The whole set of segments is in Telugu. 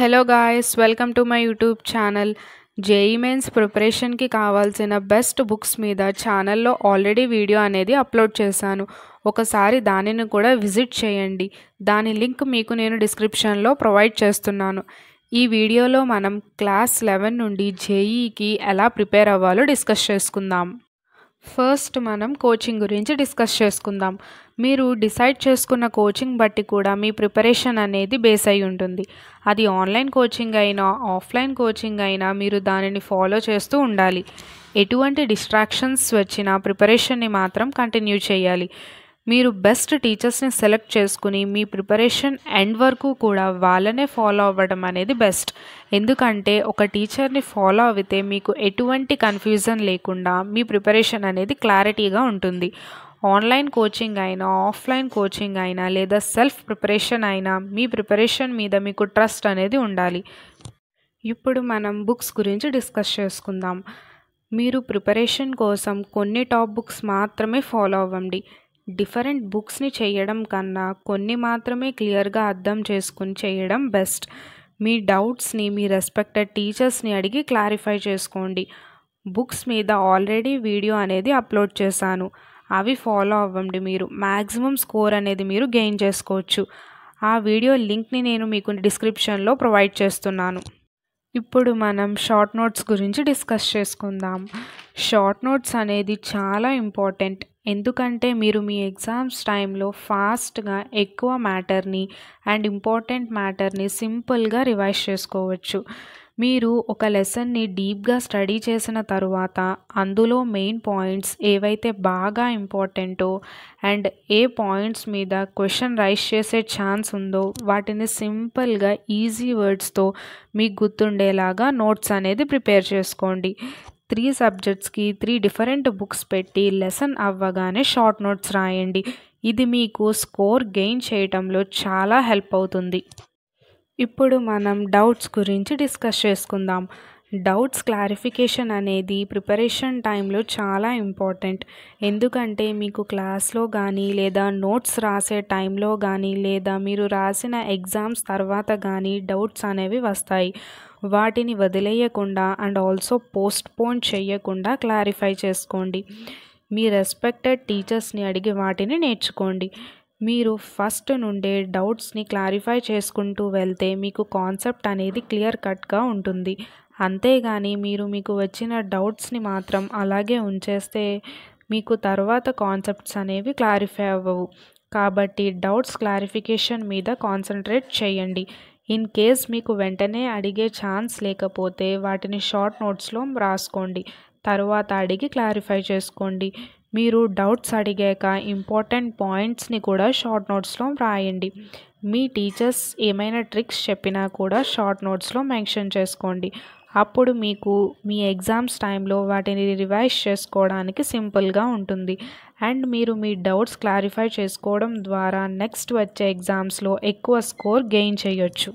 Hello guys, welcome to my YouTube channel. JEE mains ప్రిపరేషన్కి కావాల్సిన బెస్ట్ బుక్స్ మీద ఛానల్లో ఆల్రెడీ వీడియో అనేది అప్లోడ్ చేశాను. ఒకసారి దానిని కూడా విజిట్ చేయండి. దాని లింక్ మీకు నేను డిస్క్రిప్షన్లో ప్రొవైడ్ చేస్తున్నాను. ఈ వీడియోలో మనం క్లాస్ 11 నుండి జేఈకి ఎలా ప్రిపేర్ అవ్వాలో డిస్కస్ చేసుకుందాం. ఫస్ట్ మనం కోచింగ్ గురించి డిస్కస్ చేసుకుందాం. మీరు డిసైడ్ చేసుకున్న కోచింగ్ బట్టి కూడా మీ ప్రిపరేషన్ అనేది బేస్ అయి ఉంటుంది. అది ఆన్లైన్ కోచింగ్ అయినా ఆఫ్లైన్ కోచింగ్ అయినా మీరు దానిని ఫాలో చేస్తూ ఉండాలి. ఎటువంటి డిస్ట్రాక్షన్స్ వచ్చినా ప్రిపరేషన్ని మాత్రం కంటిన్యూ చేయాలి. మీరు బెస్ట్ టీచర్స్ని సెలెక్ట్ చేసుకుని మీ ప్రిపరేషన్ ఎండ్ వరకు కూడా వాళ్ళనే ఫాలో అవ్వడం అనేది బెస్ట్. ఎందుకంటే ఒక టీచర్ని ఫాలో అయితే మీకు ఎటువంటి కన్ఫ్యూజన్ లేకుండా మీ ప్రిపరేషన్ అనేది క్లారిటీగా ఉంటుంది. ఆన్లైన్ కోచింగ్ అయినా ఆఫ్లైన్ కోచింగ్ అయినా లేదా సెల్ఫ్ ప్రిపరేషన్ అయినా మీ ప్రిపరేషన్ మీద మీకు ట్రస్ట్ అనేది ఉండాలి. ఇప్పుడు మనం బుక్స్ గురించి డిస్కస్ చేసుకుందాం. మీరు ప్రిపరేషన్ కోసం కొన్ని టాప్ బుక్స్ మాత్రమే ఫాలో అవ్వండి. డిఫరెంట్ బుక్స్ని చేయడం కన్నా కొన్ని మాత్రమే క్లియర్గా అర్థం చేసుకుని చేయడం బెస్ట్. మీ డౌట్స్ని మీ రెస్పెక్టెడ్ టీచర్స్ని అడిగి క్లారిఫై చేసుకోండి. బుక్స్ మీద ఆల్రెడీ వీడియో అనేది అప్లోడ్ చేశాను. అవి ఫాలో అవ్వండి. మీరు మ్యాక్సిమం స్కోర్ అనేది మీరు గెయిన్ చేసుకోవచ్చు. ఆ వీడియో లింక్ని నేను మీకు డిస్క్రిప్షన్లో ప్రొవైడ్ చేస్తున్నాను. ఇప్పుడు మనం షార్ట్ నోట్స్ గురించి డిస్కస్ చేసుకుందాం. షార్ట్ నోట్స్ అనేది చాలా ఇంపార్టెంట్. ఎందుకంటే మీరు మీ ఎగ్జామ్స్ టైంలో ఫాస్ట్గా ఎక్కువ మ్యాటర్ని అండ్ ఇంపార్టెంట్ మ్యాటర్ని సింపుల్గా రివైజ్ చేసుకోవచ్చు. మీరు ఒక లెసన్ని డీప్గా స్టడీ చేసిన తర్వాత అందులో మెయిన్ పాయింట్స్ ఏవైతే బాగా ఇంపార్టెంటో అండ్ ఏ పాయింట్స్ మీద క్వశ్చన్ రైజ్ చేసే ఛాన్స్ ఉందో వాటిని సింపుల్గా ఈజీ వర్డ్స్తో మీకు గుర్తుండేలాగా నోట్స్ అనేది ప్రిపేర్ చేసుకోండి. 3 సబ్జెక్ట్స్కి 3 డిఫరెంట్ బుక్స్ పెట్టి లెసన్ అవ్వగానే షార్ట్ నోట్స్ రాయండి. ఇది మీకు స్కోర్ గెయిన్ చేయడంలో చాలా హెల్ప్ అవుతుంది. ఇప్పుడు మనం డౌట్స్ గురించి డిస్కస్ చేసుకుందాం. డౌట్స్ క్లారిఫికేషన్ అనేది ప్రిపరేషన్ టైంలో చాలా ఇంపార్టెంట్. ఎందుకంటే మీకు క్లాస్లో కానీ లేదా నోట్స్ రాసే టైంలో కానీ లేదా మీరు రాసిన ఎగ్జామ్స్ తర్వాత కానీ డౌట్స్ అనేవి వస్తాయి. వాటిని వదిలేయకుండా అండ్ ఆల్సో పోస్ట్పోన్ చేయకుండా క్లారిఫై చేసుకోండి. మీ రెస్పెక్టెడ్ టీచర్స్ని అడిగి వాటిని నేర్చుకోండి. మీరు ఫస్ట్ నుండే డౌట్స్ని క్లారిఫై చేసుకుంటూ వెళ్తే మీకు కాన్సెప్ట్ అనేది క్లియర్ కట్గా ఉంటుంది. అంతేగాని మీకు వచ్చిన డౌట్స్ని మాత్రం అలాగే ఉంచేస్తే మీకు తర్వాత కాన్సెప్ట్స్ అనేవి క్లారిఫై అవ్వవు. కాబట్టి డౌట్స్ క్లారిఫికేషన్ మీద కాన్సన్ట్రేట్ చేయండి. ఇన్ కేస్ మీకు వెంటనే అడిగే ఛాన్స్ లేకపోతే వాటిని షార్ట్ నోట్స్లో రాసుకోండి. తర్వాత అడిగి క్లారిఫై చేసుకోండి. మీరు డౌట్స్ అడిగాక ఇంపార్టెంట్ పాయింట్స్ని కూడా షార్ట్ నోట్స్లో రాయండి. మీ టీచర్స్ ఏమైనా ట్రిక్స్ చెప్పినా కూడా షార్ట్ నోట్స్లో మెన్షన్ చేసుకోండి. అప్పుడు మీకు మీ ఎగ్జామ్స్ టైంలో వాటిని రివైజ్ చేసుకోవడానికి సింపుల్గా ఉంటుంది. అండ్ మీరు మీ డౌట్స్ క్లారిఫై చేసుకోవడం ద్వారా నెక్స్ట్ వచ్చే ఎగ్జామ్స్లో ఎక్కువ స్కోర్ గెయిన్ చేయొచ్చు.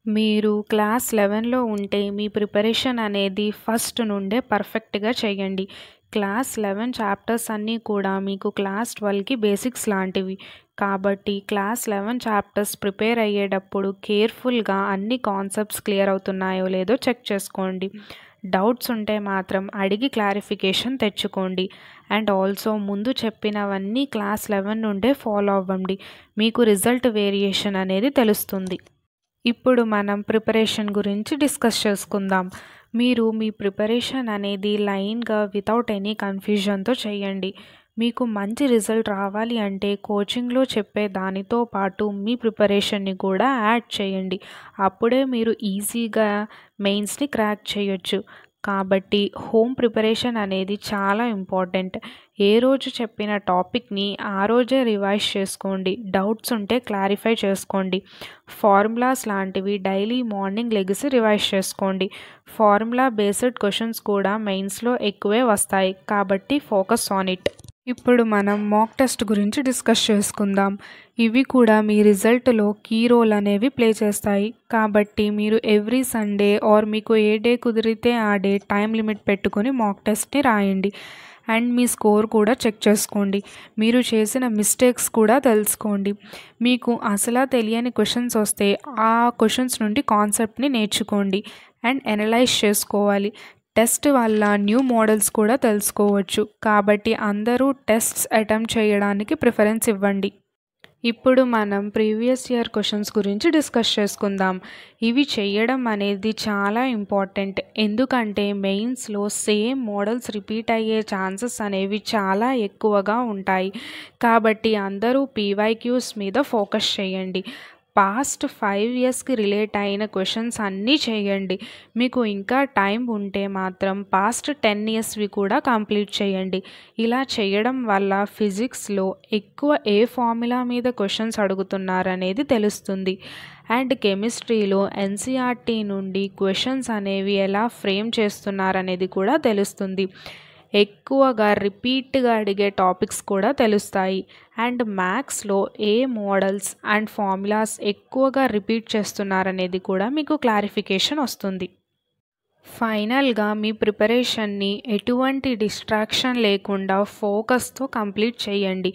మీరు క్లాస్ 11లో ఉంటే మీ ప్రిపరేషన్ అనేది ఫస్ట్ నుండే పర్ఫెక్ట్గా చేయండి. క్లాస్ 11 చాప్టర్స్ అన్నీ కూడా మీకు క్లాస్ 12కి బేసిక్స్ లాంటివి. కాబట్టి క్లాస్ 11 చాప్టర్స్ ప్రిపేర్ అయ్యేటప్పుడు కేర్ఫుల్గా అన్ని కాన్సెప్ట్స్ క్లియర్ అవుతున్నాయో లేదో చెక్ చేసుకోండి. డౌట్స్ ఉంటే మాత్రం అడిగి క్లారిఫికేషన్ తెచ్చుకోండి. అండ్ ఆల్సో ముందు చెప్పినవన్నీ క్లాస్ 11 నుండే ఫాలో అవ్వండి. మీకు రిజల్ట్ వేరియేషన్ అనేది తెలుస్తుంది. ఇప్పుడు మనం ప్రిపరేషన్ గురించి డిస్కస్ చేసుకుందాం. మీరు మీ ప్రిపరేషన్ అనేది లైన్గా వితౌట్ ఎనీ కన్ఫ్యూజన్తో చేయండి. మీకు మంచి రిజల్ట్ రావాలి అంటే కోచింగ్లో చెప్పే దానితో పాటు మీ ప్రిపరేషన్ని కూడా యాడ్ చేయండి. అప్పుడే మీరు ఈజీగా మెయిన్స్ని క్రాక్ చేయొచ్చు. కాబట్టి హోమ్ ప్రిపరేషన్ అనేది చాలా ఇంపార్టెంట్. ఏ రోజు చెప్పిన టాపిక్ని ఆ రోజే రివైజ్ చేసుకోండి. డౌట్స్ ఉంటే క్లారిఫై చేసుకోండి. ఫార్ములాస్ లాంటివి డైలీ మార్నింగ్ లెగిసి రివైజ్ చేసుకోండి. ఫార్ములా బేస్డ్ క్వశ్చన్స్ కూడా మెయిన్స్లో ఎక్కువే వస్తాయి. కాబట్టి ఫోకస్ ఆన్ ఇట్. ఇప్పుడు మనం మాక్ టెస్ట్ గురించి డిస్కస్ చేసుకుందాం. ఇవి కూడా మీ రిజల్ట్లో కీ రోల్ అనేవి ప్లే చేస్తాయి. కాబట్టి మీరు ఎవ్రీ సండే ఆర్ మీకు ఏ డే కుదిరితే ఆ డే టైం లిమిట్ పెట్టుకొని మాక్ టెస్ట్ని రాయండి. అండ్ మీ స్కోర్ కూడా చెక్ చేసుకోండి. మీరు చేసిన మిస్టేక్స్ కూడా తెలుసుకోండి. మీకు అసలు తెలియని క్వశ్చన్స్ వస్తే ఆ క్వశ్చన్స్ నుండి కాన్సెప్ట్ని నేర్చుకోండి అండ్ అనలైజ్ చేసుకోవాలి. టెస్ట్ వల్ల న్యూ మోడల్స్ కూడా తెలుసుకోవచ్చు. కాబట్టి అందరూ టెస్ట్స్ అటెంప్ట్ చేయడానికి ప్రిఫరెన్స్ ఇవ్వండి. ఇప్పుడు మనం ప్రీవియస్ ఇయర్ క్వశ్చన్స్ గురించి డిస్కస్ చేసుకుందాం. ఇవి చేయడం అనేది చాలా ఇంపార్టెంట్. ఎందుకంటే మెయిన్స్లో సేమ్ మోడల్స్ రిపీట్ అయ్యే ఛాన్సెస్ అనేవి చాలా ఎక్కువగా ఉంటాయి. కాబట్టి అందరూ పీవైక్యూస్ మీద ఫోకస్ చేయండి. పాస్ట్ 5 ఇయర్స్కి రిలేట్ అయిన క్వశ్చన్స్ అన్నీ చేయండి. మీకు ఇంకా టైం ఉంటే మాత్రం పాస్ట్ 10 ఇయర్స్వి కూడా కంప్లీట్ చేయండి. ఇలా చేయడం వల్ల ఫిజిక్స్లో ఎక్కువ ఏ ఫార్ములా మీద క్వశ్చన్స్ అడుగుతున్నారనేది తెలుస్తుంది. అండ్ కెమిస్ట్రీలో ఎన్సీఆర్టీ నుండి క్వశ్చన్స్ అనేవి ఎలా ఫ్రేమ్ చేస్తున్నారనేది కూడా తెలుస్తుంది. ఎక్కువగా రిపీట్గా అడిగే టాపిక్స్ కూడా తెలుస్తాయి. అండ్ మ్యాథ్స్లో ఏ మోడల్స్ అండ్ ఫార్ములాస్ ఎక్కువగా రిపీట్ చేస్తున్నారనేది కూడా మీకు క్లారిఫికేషన్ వస్తుంది. ఫైనల్గా మీ ప్రిపరేషన్ని ఎటువంటి డిస్ట్రాక్షన్ లేకుండా ఫోకస్తో కంప్లీట్ చేయండి.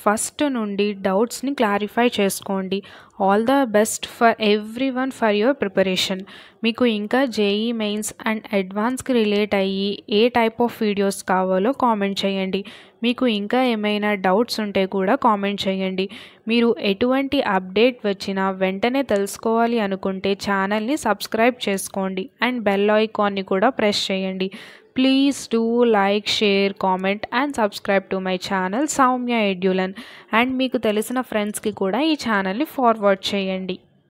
ఫస్ట్ నుండి డౌట్స్ని క్లారిఫై చేసుకోండి. All the best for everyone for your preparation. మీకు ఇంకా జేఈ మెయిన్స్ అండ్ అడ్వాన్స్కి రిలేట్ అయ్యి ఏ టైప్ ఆఫ్ వీడియోస్ కావాలో కామెంట్ చేయండి. మీకు ఇంకా ఏమైనా డౌట్స్ ఉంటే కూడా కామెంట్ చేయండి. మీరు ఎటువంటి అప్డేట్ వచ్చినా వెంటనే తెలుసుకోవాలి అనుకుంటే ఛానల్ని సబ్స్క్రైబ్ చేసుకోండి అండ్ బెల్ ఐకాన్ని కూడా ప్రెస్ చేయండి. Please do like, share, comment and subscribe to my channel Soumya ఎడ్యులన్. అండ్ మీకు తెలిసిన ఫ్రెండ్స్కి కూడా ఈ ఛానల్ని ఫార్వర్డ్ చేయండి.